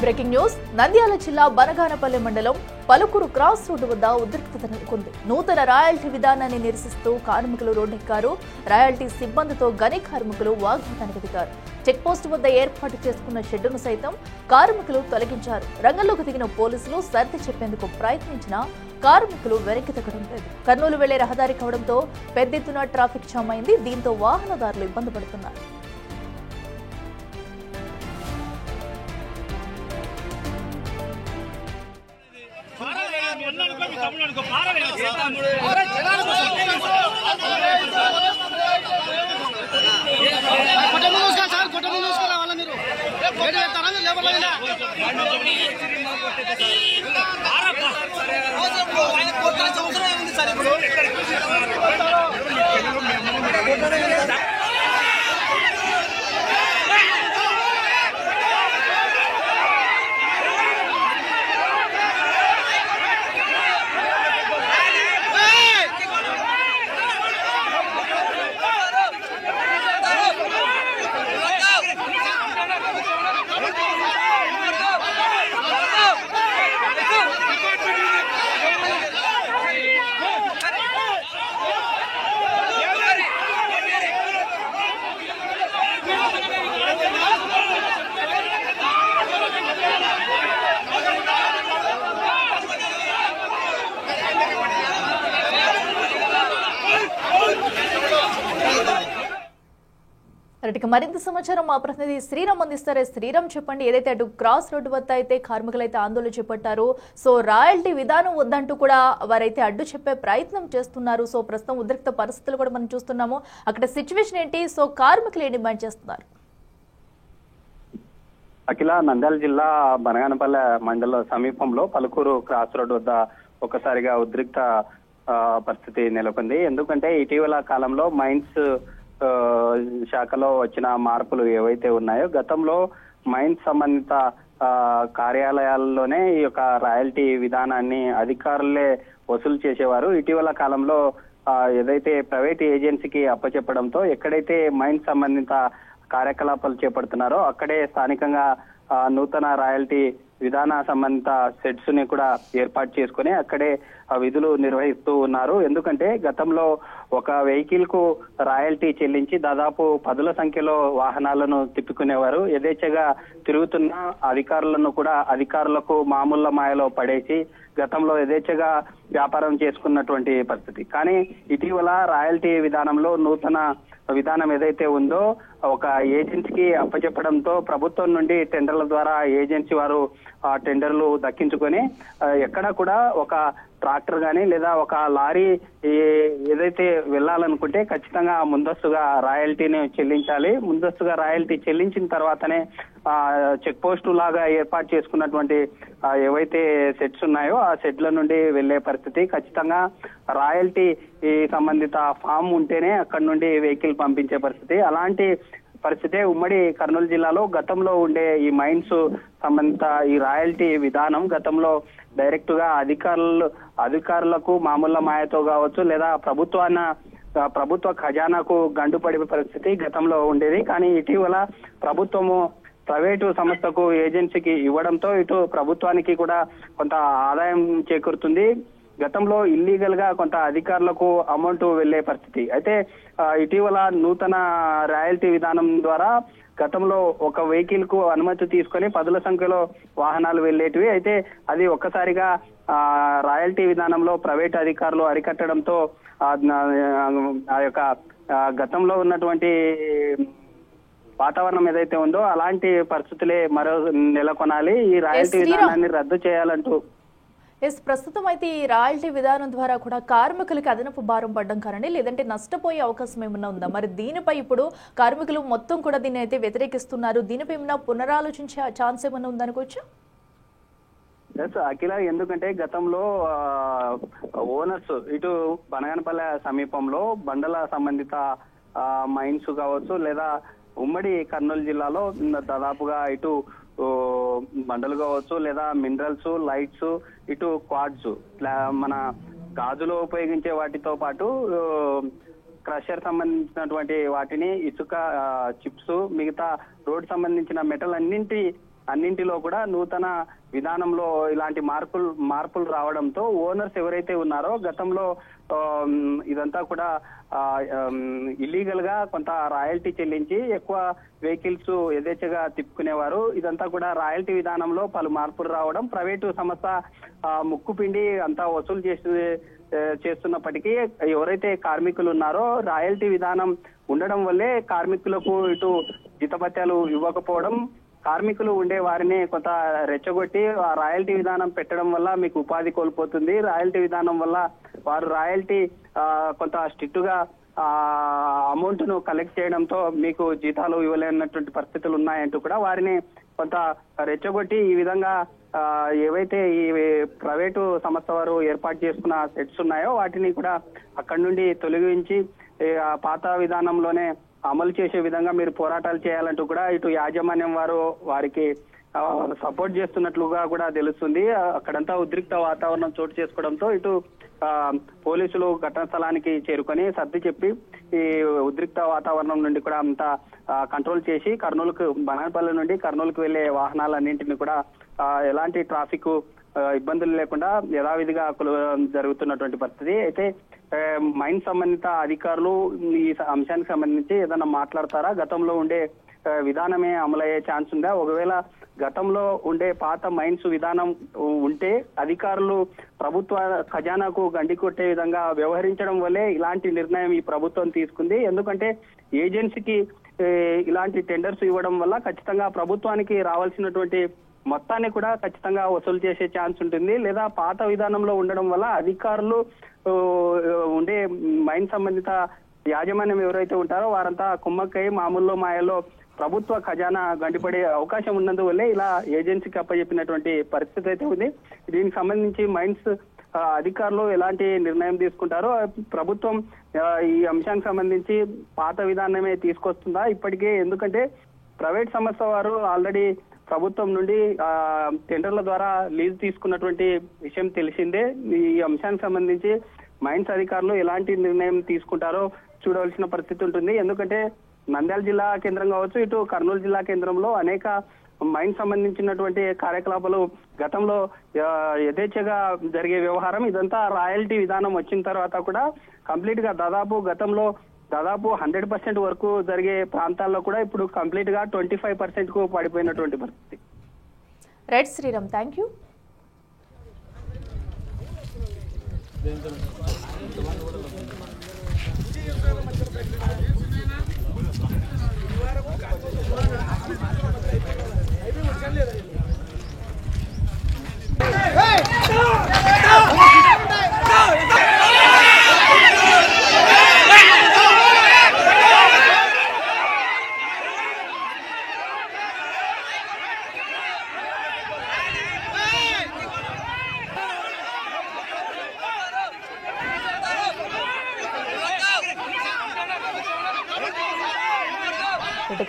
Breaking news Nandyal జిల్లా బనగానపల్లి మండలం Palukuru cross road వద్ద ఉద్రిక్తత నెలకొంది. నూతన రాయల్టీ విధానాన్ని నిరసిస్తూ కార్మికులు రోడ్డెక్కారు. రాయల్టీ సిబ్బందితో గని కార్మికులు వాగ్వాదానికి దిగారు. చెక్ పోస్ట్ వద్ద ఏర్పాటు చేసుకున్న షెడ్డును సైతం కార్మికులు తొలగించారు. రంగంలోకి దిగిన పోలీసులు సర్ది చెప్పేందుకు ప్రయత్నించినా కార్మికులు వెనక్కి తగ్గడం లేదు. కర్నూలు వెళ్లే రహదారి కావడంతో పెద్ద ఎత్తున ట్రాఫిక్ జామ్ అయింది. దీంతో వాహనదారులు ఇబ్బంది పడుతున్నారు. మరింత సమాచారం మా ప్రతినిధి శ్రీరామ్ అందిస్తారు. శ్రీరామ్, చెప్పండి. ఏదైతే అటు క్రాస్ రోడ్డు వద్ద అయితే కార్మికులు అయితే ఆందోళన చేపట్టారు. సో రాయల్టీ విధానం వద్దంటూ కూడా వారైతే అడ్డు చెప్పే ప్రయత్నం చేస్తున్నారు. సో ప్రస్తుతం ఉద్రిక్త పరిస్థితులు కూడా మనం చూస్తున్నాము. అక్కడ సిచ్యువేషన్ ఏంటి? సో కార్మికులు ఏం డిమాండ్ చేస్తున్నారు? అఖిల, నంద్యాల జిల్లా బనగానపల్లె మండల సమీపంలో పలుకూరు క్రాస్ రోడ్డు వద్ద ఒక్కసారిగా ఉద్రిక్త పరిస్థితి నెలకొంది. ఎందుకంటే ఇటీవల కాలంలో మైన్స్ శాఖలో వచ్చిన మార్పులు ఏవైతే ఉన్నాయో, గతంలో మైన్స్ సంబంధిత కార్యాలయాల్లోనే ఈ యొక్క రాయల్టీ విధానాన్ని అధికారులే వసూలు చేసేవారు. ఇటీవల కాలంలో ఏదైతే ప్రైవేట్ ఏజెన్సీకి అప్పచెప్పడంతో ఎక్కడైతే మైన్స్ సంబంధిత కార్యకలాపాలు చేపడుతున్నారో అక్కడే స్థానికంగా నూతన రాయల్టీ విధాన సంబంధిత సెట్స్ ని కూడా ఏర్పాటు చేసుకుని అక్కడే విధులు నిర్వహిస్తూ ఉన్నారు. ఎందుకంటే గతంలో ఒక వెహికల్ కు రాయల్టీ చెల్లించి దాదాపు 10ల సంఖ్యలో వాహనాలను తిప్పుకునేవారు. యథేచ్ఛగా తిరుగుతున్న అధికారులను కూడా అధికారులకు మామూళ్ల మాయలో పడేసి గతంలో యథేచ్ఛగా వ్యాపారం చేసుకున్నటువంటి పరిస్థితి. కానీ ఇటీవల రాయల్టీ విధానంలో నూతన విధానం ఏదైతే ఉందో ఒక ఏజెన్సీకి అప్పచెప్పడంతో ప్రభుత్వం నుండి టెండర్ల ద్వారా ఏజెన్సీ వారు ఆ టెండర్లు దక్కించుకొని ఎక్కడ కూడా ఒక ట్రాక్టర్ కానీ లేదా ఒక లారీ ఏదైతే వెళ్ళాలనుకుంటే ఖచ్చితంగా ముందస్తుగా రాయల్టీని చెల్లించాలి. ముందస్తుగా రాయల్టీ చెల్లించిన తర్వాతనే చెక్ పోస్టు లాగా ఏర్పాటు చేసుకున్నటువంటి ఏవైతే సెట్స్ ఉన్నాయో ఆ సెట్ల నుండి వెళ్లే పరిస్థితి. ఖచ్చితంగా రాయల్టీ సంబంధిత ఫామ్ ఉంటేనే అక్కడ నుండి వెహికల్ పంపించే పరిస్థితి. అలాంటి పరిస్థితే ఉమ్మడి కర్నూలు జిల్లాలో గతంలో ఉండే ఈ మైన్స్ సంబంధిత ఈ రాయల్టీ విధానం గతంలో డైరెక్ట్ గా అధికారులకు మామూలు మాయతో కావచ్చు లేదా ప్రభుత్వ ఖజానాకు గండుపడే పరిస్థితి గతంలో ఉండేది. కానీ ఇటీవల ప్రభుత్వము ప్రైవేటు సంస్థకు ఏజెన్సీకి ఇవ్వడంతో ఇటు ప్రభుత్వానికి కూడా కొంత ఆదాయం చేకూరుతుంది. గతంలో ఇల్లీగల్ గా కొంత అధికారులకు అమౌంట్ వెళ్లే పరిస్థితి. అయితే ఇటీవల నూతన రాయల్టీ విధానం ద్వారా గతంలో ఒక వెహికల్ కు అనుమతి తీసుకొని 10ల సంఖ్యలో వాహనాలు వెళ్లేటివి. అయితే అది ఒక్కసారిగా రాయల్టీ విధానంలో ప్రైవేట్ అధికారులు అరికట్టడంతో ఆ యొక్క గతంలో ఉన్నటువంటి వాతావరణం ఏదైతే ఉందో అలాంటి పరిస్థితులే మరో నెలకొనాలి. ఈ రాయల్టీ విధానాన్ని రద్దు చేయాలంటూ ప్రస్తుతం అయితే ఈ రాయల్టీ విధానం ద్వారా కూడా కార్మికులకి అదనపు భారం పడడం కానీ లేదంటే నష్టపోయే అవకాశం ఏమన్నా ఉందా? మరి దీనిపై ఇప్పుడు కార్మికులు మొత్తం కూడా దీన్ని అయితే వ్యతిరేకిస్తున్నారు. దీనిపై ఏమన్నా పునరాలోచించే ఛాన్స్ ఏమన్నా ఉందనుకోవచ్చు? అఖిల, ఎందుకంటే గతంలో ఓనర్స్ ఇటు బనగానపల్లె సమీపంలో బండల సంబంధిత మైన్స్ కావచ్చు లేదా ఉమ్మడి కర్నూలు జిల్లాలో దాదాపుగా ఇటు బండలు కావచ్చు లేదా మినరల్స్, లైట్స్, ఇటు క్వాడ్స్ మన గాజులో ఉపయోగించే వాటితో పాటు క్రషర్ సంబంధించినటువంటి వాటిని, ఇసుక చిప్స్, మిగతా రోడ్ సంబంధించిన మెటల్ అన్నింటిలో కూడా నూతన విధానంలో ఇలాంటి మార్పులు రావడంతో ఓనర్స్ ఎవరైతే ఉన్నారో గతంలో ఇదంతా కూడా ఇల్లీగల్ గా కొంత రాయల్టీ చెల్లించి ఎక్కువ వెహికల్స్ యథేచ్ఛగా తిప్పుకునేవారు. ఇదంతా కూడా రాయల్టీ విధానంలో పలు మార్పులు రావడం, ప్రైవేటు సంస్థ ముక్కుపిండి అంతా వసూలు చేస్తున్నప్పటికీ ఎవరైతే కార్మికులు ఉన్నారో రాయల్టీ విధానం ఉండడం వల్లే కార్మికులకు ఇటు జీతభత్యాలు ఇవ్వకపోవడం, కార్మికులు ఉండే వారిని కొంత రెచ్చగొట్టి ఆ రాయల్టీ విధానం పెట్టడం వల్ల మీకు ఉపాధి కోల్పోతుంది, రాయల్టీ విధానం వల్ల వారు రాయల్టీ కొంత స్ట్రిక్ట్ గా అమౌంట్ ను కలెక్ట్ చేయడంతో మీకు జీతాలు ఇవ్వలేనటువంటి పరిస్థితులు ఉన్నాయంటూ కూడా వారిని కొంత రెచ్చగొట్టి ఈ విధంగా ఏవైతే ఈ ప్రైవేటు సంస్థ వారు ఏర్పాటు చేసుకున్న సెట్స్ ఉన్నాయో వాటిని కూడా అక్కడి నుండి తొలగించి పాత విధానంలోనే అమలు చేసే విధంగా మీరు పోరాటాలు చేయాలంటూ కూడా ఇటు యాజమాన్యం వారికి సపోర్ట్ చేస్తున్నట్లుగా కూడా తెలుస్తుంది. అక్కడంతా ఉద్రిక్త వాతావరణం చోటు చేసుకోవడంతో ఇటు పోలీసులు ఘటనా స్థలానికి చేరుకొని సర్ది చెప్పి ఈ ఉద్రిక్త వాతావరణం నుండి కూడా అంతా కంట్రోల్ చేసి బనగానపల్లి నుండి కర్నూలుకు వెళ్లే వాహనాలన్నింటినీ కూడా ఎలాంటి ట్రాఫిక్ ఇబ్బందులు లేకుండా యథావిధిగా జరుగుతున్నటువంటి పరిస్థితి. అయితే మైన్ సంబంధిత అధికారులు ఈ అంశానికి సంబంధించి ఏదైనా మాట్లాడతారా? గతంలో ఉండే విధానమే అమలయ్యే ఛాన్స్ ఉందా? ఒకవేళ గతంలో ఉండే పాత మైన్స్ విధానం ఉంటే అధికారులు ప్రభుత్వ ఖజానాకు గండి కొట్టే విధంగా వ్యవహరించడం వల్లే ఇలాంటి నిర్ణయం ఈ ప్రభుత్వం తీసుకుంది. ఎందుకంటే ఏజెన్సీకి ఇలాంటి టెండర్స్ ఇవ్వడం వల్ల ఖచ్చితంగా ప్రభుత్వానికి రావాల్సినటువంటి మొత్తాన్ని కూడా ఖచ్చితంగా వసూలు చేసే ఛాన్స్ ఉంటుంది. లేదా పాత విధానంలో ఉండడం వల్ల అధికారులు ఉండే మైన్ సంబంధిత యాజమాన్యం ఎవరైతే ఉంటారో వారంతా కుమ్మక్కై మామూల్లో మాయల్లో ప్రభుత్వ ఖజానా గండిపడే అవకాశం ఉన్నందువల్లే ఇలా ఏజెన్సీకి అప్పచెప్పినటువంటి పరిస్థితి అయితే ఉంది. దీనికి సంబంధించి మైన్స్ అధికారులు ఎలాంటి నిర్ణయం తీసుకుంటారో, ప్రభుత్వం ఈ అంశానికి సంబంధించి పాత విధానమే తీసుకొస్తుందా ఇప్పటికే? ఎందుకంటే ప్రైవేట్ సంస్థ వారు ఆల్రెడీ ప్రభుత్వం నుండి టెండర్ల ద్వారా లీజు తీసుకున్నటువంటి విషయం తెలిసిందే. ఈ అంశానికి సంబంధించి మైన్స్ అధికారులు ఎలాంటి నిర్ణయం తీసుకుంటారో చూడవలసిన పరిస్థితి ఉంటుంది. ఎందుకంటే నంద్యాల జిల్లా కేంద్రం కావచ్చు, ఇటు కర్నూలు జిల్లా కేంద్రంలో అనేక మైన్ సంబంధించినటువంటి కార్యకలాపాలు గతంలో యథేచ్ఛగా జరిగే వ్యవహారం. ఇదంతా రాయల్టీ విధానం వచ్చిన తర్వాత కూడా కంప్లీట్ గా గతంలో దాదాపు 100% వరకు జరిగే ప్రాంతాల్లో కూడా ఇప్పుడు కంప్లీట్ గా 25% కు పడిపోయినటువంటి పరిస్థితి. Right Sriram, thank you.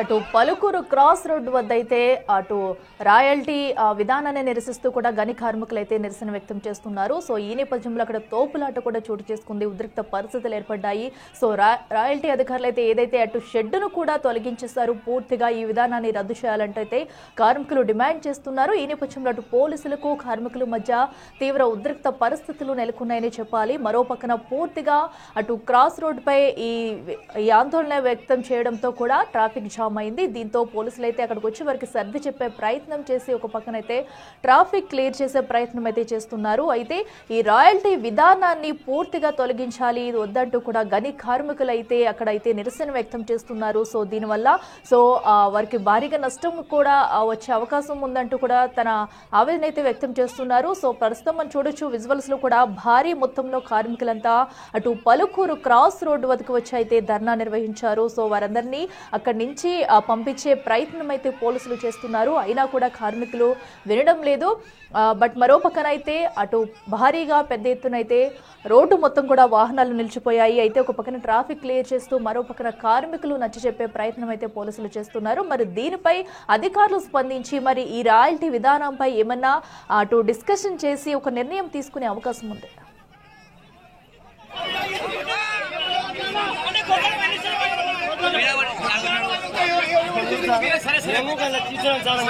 అటు పలుకూరు క్రాస్ రోడ్డు వద్ద అయితే అటు రాయల్టీ విధానాన్ని నిరసిస్తూ కూడా గని కార్మికులు అయితే నిరసన వ్యక్తం చేస్తున్నారు. సో ఈ నేపథ్యంలో అక్కడ తోపులాట కూడా చోటు చేసుకుంది, ఉద్రిక్త పరిస్థితులు ఏర్పడ్డాయి. సో రాయల్టీ అధికారులు అయితే ఏదైతే అటు షెడ్డును కూడా తొలగించేశారు, పూర్తిగా ఈ విధానాన్ని రద్దు చేయాలంటే కార్మికులు డిమాండ్ చేస్తున్నారు. ఈ నేపథ్యంలో అటు పోలీసులకు కార్మికుల మధ్య తీవ్ర ఉద్రిక్త పరిస్థితులు నెలకొన్నాయని చెప్పాలి. మరో పక్కన పూర్తిగా అటు క్రాస్ రోడ్డుపై ఈ ఆందోళన వ్యక్తం చేయడంతో కూడా ట్రాఫిక్ జామ్ అయింది. దీంతో పోలీసులు అయితే అక్కడికి వచ్చి వారికి సర్ది చెప్పే ప్రయత్నం చేసి ఒక పక్కనైతే ట్రాఫిక్ క్లియర్ చేసే ప్రయత్నం అయితే చేస్తున్నారు. అయితే ఈ రాయల్టీ విధానాన్ని పూర్తిగా తొలగించాలి, ఇది వద్దంటూ కూడా గని కార్మికులు అయితే అక్కడైతే నిరసన వ్యక్తం చేస్తున్నారు. సో దీనివల్ల వారికి భారీగా నష్టం కూడా వచ్చే అవకాశం ఉందంటూ కూడా తన ఆవేదన అయితే వ్యక్తం చేస్తున్నారు. సో ప్రస్తుతం మనం చూడొచ్చు విజువల్స్ లో కూడా భారీ మొత్తంలో కార్మికులంతా అటు పలుకూరు క్రాస్ రోడ్డు వద్దకు వచ్చి అయితే ధర్నా నిర్వహించారు. సో వారందరినీ అక్కడి నుంచి పంపించే ప్రయత్నం అయితే పోలీసులు చేస్తున్నారు. అయినా కూడా కార్మికులు వినడం లేదు. బట్ మరో పక్కన అయితే అటు భారీగా పెద్ద ఎత్తున అయితే రోడ్డు మొత్తం కూడా వాహనాలు నిలిచిపోయాయి. అయితే ఒక పక్కన ట్రాఫిక్ క్లియర్ చేస్తూ మరో పక్కన కార్మికులు నచ్చ చెప్పే ప్రయత్నం అయితే పోలీసులు చేస్తున్నారు. మరి దీనిపై అధికారులు స్పందించి మరి ఈ రాయల్టీ విధానంపై ఏమన్నా అటు డిస్కషన్ చేసి ఒక నిర్ణయం తీసుకునే అవకాశం ఉంది. చాలా